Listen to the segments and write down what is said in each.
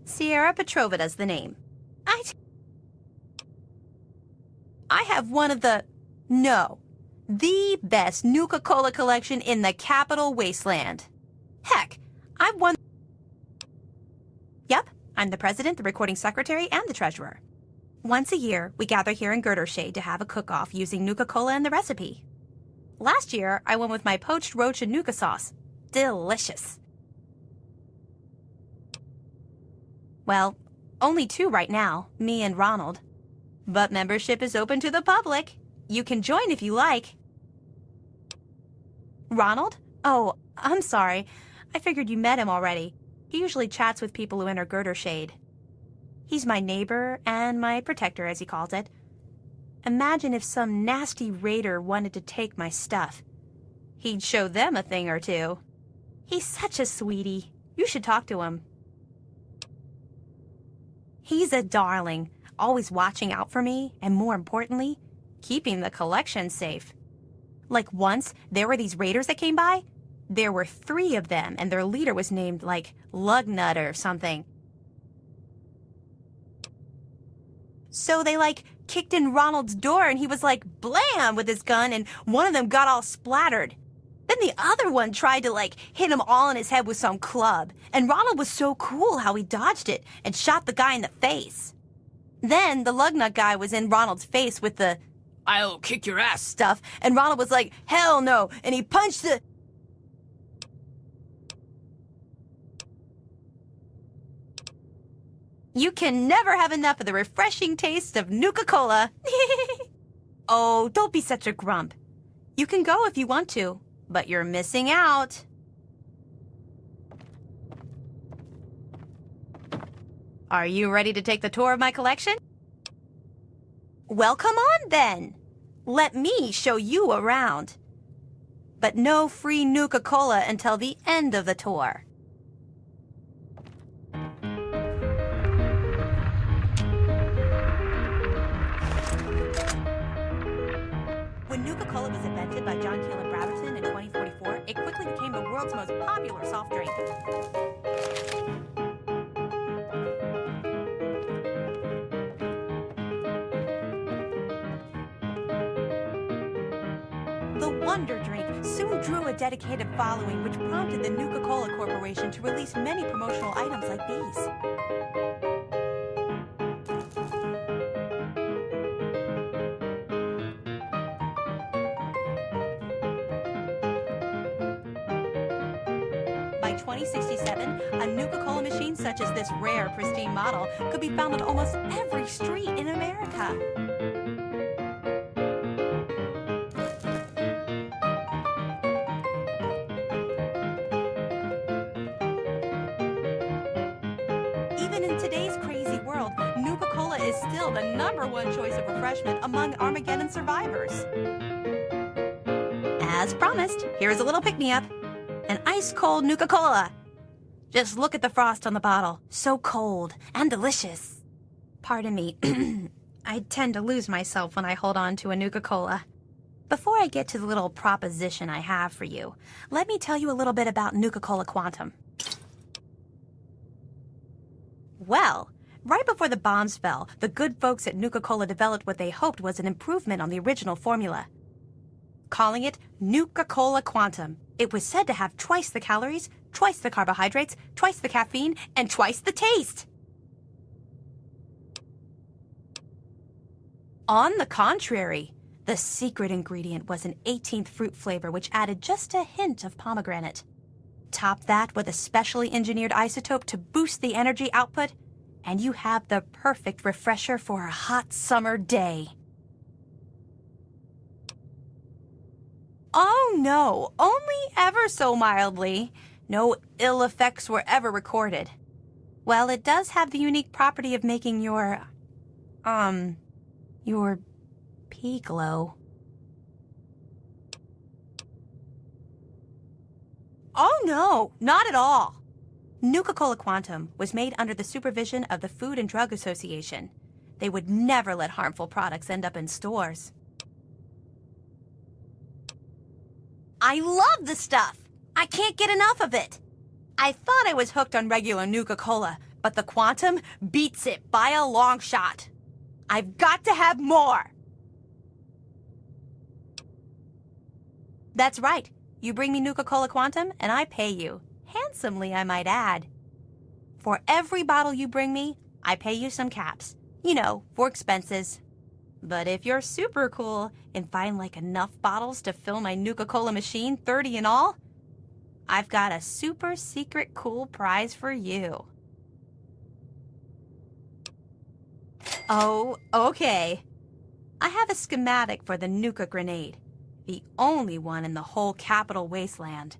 Sierra Petrova does the name. I have one of the best Nuka Cola collection in the capital wasteland. Heck, I've won. Yep, I'm the president, the recording secretary, and the treasurer. Once a year, we gather here in Girdershade to have a cook-off using Nuka Cola in the recipe. Last year, I went with my poached roach and Nuka sauce. Delicious. Well, only 2 right now, me and Ronald. But membership is open to the public. You can join if you like. Ronald? Oh, I'm sorry. I figured you met him already. He usually chats with people who enter Girdershade. He's my neighbor and my protector, as he calls it. Imagine if some nasty raider wanted to take my stuff. He'd show them a thing or two. He's such a sweetie. You should talk to him. He's a darling, always watching out for me, and more importantly, keeping the collection safe. Like once, there were these raiders that came by. There were 3 of them, and their leader was named, like, Lugnut or something. So they, kicked in Ronald's door, and he was blam with his gun, and one of them got all splattered. Then the other one tried to, hit him all in his head with some club. And Ronald was so cool how he dodged it and shot the guy in the face. Then the Lugnut guy was in Ronald's face with the "I'll kick your ass" stuff, and Ronald was like, "Hell no," and he punched the... You can never have enough of the refreshing taste of Nuka Cola. Oh, don't be such a grump. You can go if you want to. But you're missing out. Are you ready to take the tour of my collection? Well, come on then. Let me show you around. But no free Nuka Cola until the end of the tour. When Nuka Cola was invented by John Caleb Brotherton in 2044, it quickly became the world's most popular soft drink. The Wonder Drink soon drew a dedicated following, which prompted the Nuka Cola Corporation to release many promotional items like these. By 2067, a Nuka Cola machine such as this rare, pristine model could be found on almost every street in America. Even in today's crazy world, Nuka Cola is still the #1 choice of refreshment among Armageddon survivors. As promised, here's a little pick-me-up. An ice-cold Nuka Cola. Just look at the frost on the bottle. So cold and delicious. Pardon me. I tend to lose myself when I hold on to a Nuka Cola. Before I get to the little proposition I have for you, let me tell you a little bit about Nuka Cola Quantum. Well, right before the bombs fell, the good folks at Nuka Cola developed what they hoped was an improvement on the original formula. Calling it Nuka Cola Quantum. It was said to have twice the calories, twice the carbohydrates, twice the caffeine, and twice the taste. On the contrary, the secret ingredient was an 18th fruit flavor which added just a hint of pomegranate. Top that with a specially engineered isotope to boost the energy output, and you have the perfect refresher for a hot summer day. Oh no, only ever so mildly. No ill effects were ever recorded. Well, it does have the unique property of making your pee glow. Oh no, not at all. Nuka Cola Quantum was made under the supervision of the Food and Drug Association. They would never let harmful products end up in stores. I love the stuff! I can't get enough of it! I thought I was hooked on regular Nuka Cola, but the Quantum beats it by a long shot. I've got to have more! That's right. You bring me Nuka Cola Quantum, and I pay you. Handsomely, I might add. For every bottle you bring me, I pay you some caps. You know, for expenses. But if you're super cool and find like enough bottles to fill my Nuka Cola machine, 30 in all, I've got a super secret cool prize for you. Oh, okay. I have a schematic for the Nuka grenade. The only one in the whole capital wasteland.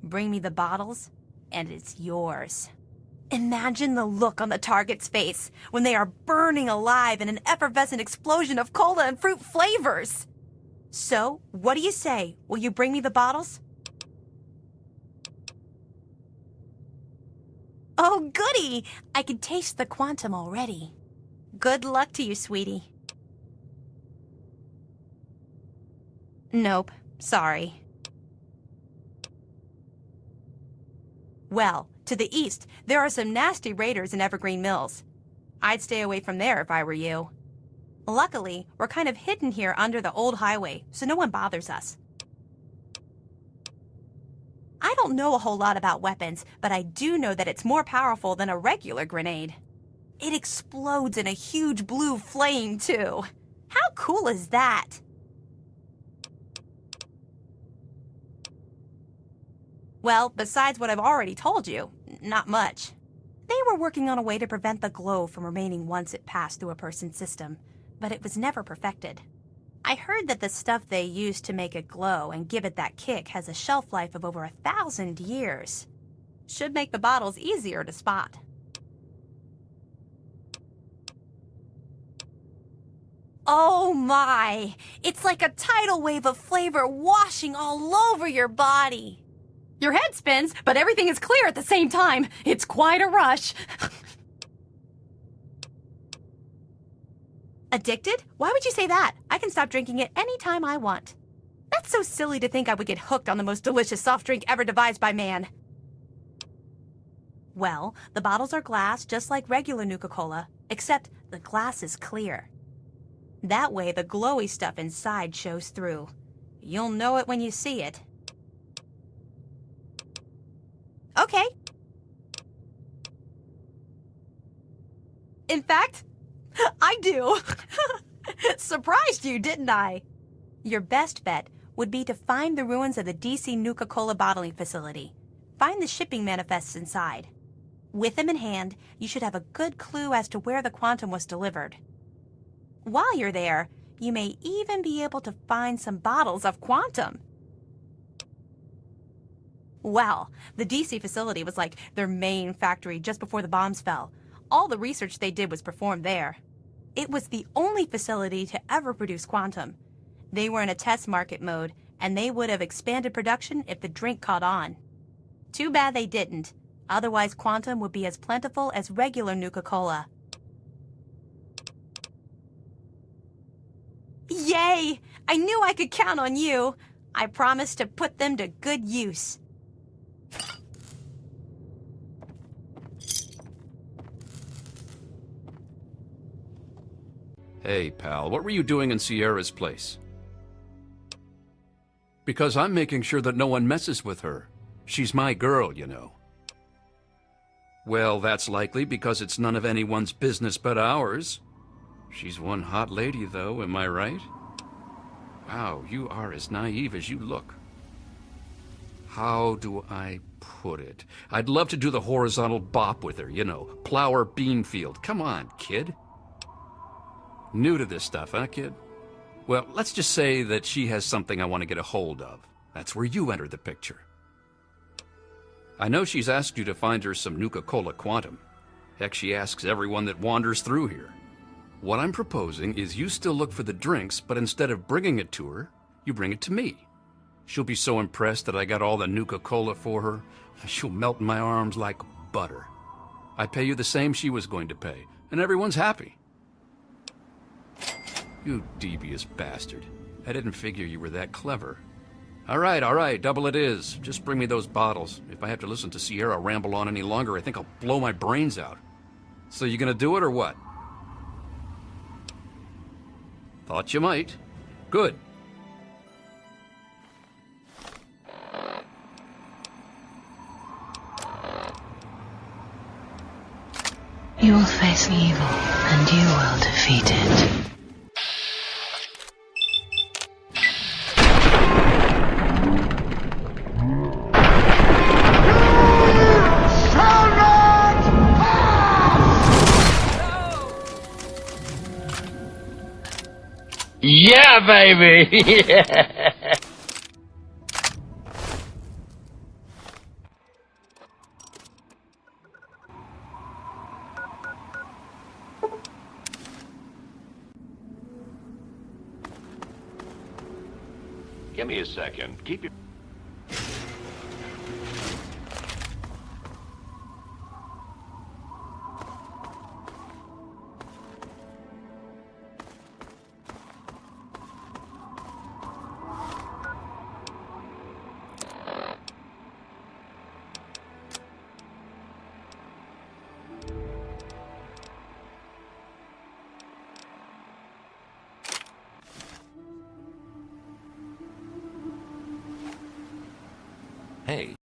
Bring me the bottles, and it's yours. Imagine the look on the target's face when they are burning alive in an effervescent explosion of cola and fruit flavors. So, what do you say? Will you bring me the bottles? Oh, goody! I can taste the Quantum already. Good luck to you, sweetie. Nope, sorry. Well, to the east, there are some nasty raiders in Evergreen Mills. I'd stay away from there if I were you. Luckily, we're kind of hidden here under the old highway, so no one bothers us. I don't know a whole lot about weapons, but I do know that it's more powerful than a regular grenade. It explodes in a huge blue flame, too. How cool is that? Well, besides what I've already told you, not much. They were working on a way to prevent the glow from remaining once it passed through a person's system, but it was never perfected. I heard that the stuff they use to make it glow and give it that kick has a shelf life of over 1,000 years. Should make the bottles easier to spot. Oh my! It's like a tidal wave of flavor washing all over your body. Your head spins, but everything is clear at the same time. It's quite a rush. Addicted? Why would you say that? I can stop drinking it anytime I want. That's so silly to think I would get hooked on the most delicious soft drink ever devised by man. Well, the bottles are glass just like regular Nuka Cola, except the glass is clear. That way the glowy stuff inside shows through. You'll know it when you see it. Okay. In fact, I do. Surprised you, didn't I? Your best bet would be to find the ruins of the DC Nuka Cola bottling facility. Find the shipping manifests inside. With them in hand, you should have a good clue as to where the quantum was delivered. While you're there, you may even be able to find some bottles of quantum. Well, the DC facility was like their main factory just before the bombs fell. All the research they did was performed there. It was the only facility to ever produce quantum. They were in a test market mode, and they would have expanded production if the drink caught on. Too bad they didn't. Otherwise, quantum would be as plentiful as regular Nuka Cola. Yay! I knew I could count on you. I promised to put them to good use. Hey, pal, what were you doing in Sierra's place? Because I'm making sure that no one messes with her. She's my girl, you know. Well, that's likely because it's none of anyone's business but ours. She's one hot lady, though, am I right? Wow, you are as naive as you look. How do I put it? I'd love to do the horizontal bop with her, you know, plow her bean field. Come on, kid. New to this stuff, huh, kid? Well, let's just say that she has something I want to get a hold of. That's where you enter the picture. I know she's asked you to find her some Nuka Cola Quantum. Heck, she asks everyone that wanders through here. What I'm proposing is you still look for the drinks, but instead of bringing it to her, you bring it to me. She'll be so impressed that I got all the Nuka Cola for her, she'll melt in my arms like butter. I pay you the same she was going to pay, and everyone's happy. You devious bastard. I didn't figure you were that clever. All right, double it is. Just bring me those bottles. If I have to listen to Sierra ramble on any longer, I think I'll blow my brains out. So you gonna do it or what? Thought you might. Good. You will face evil, and you will defeat it. Yeah, baby! Yeah. Give me a second. Keep your... Hey,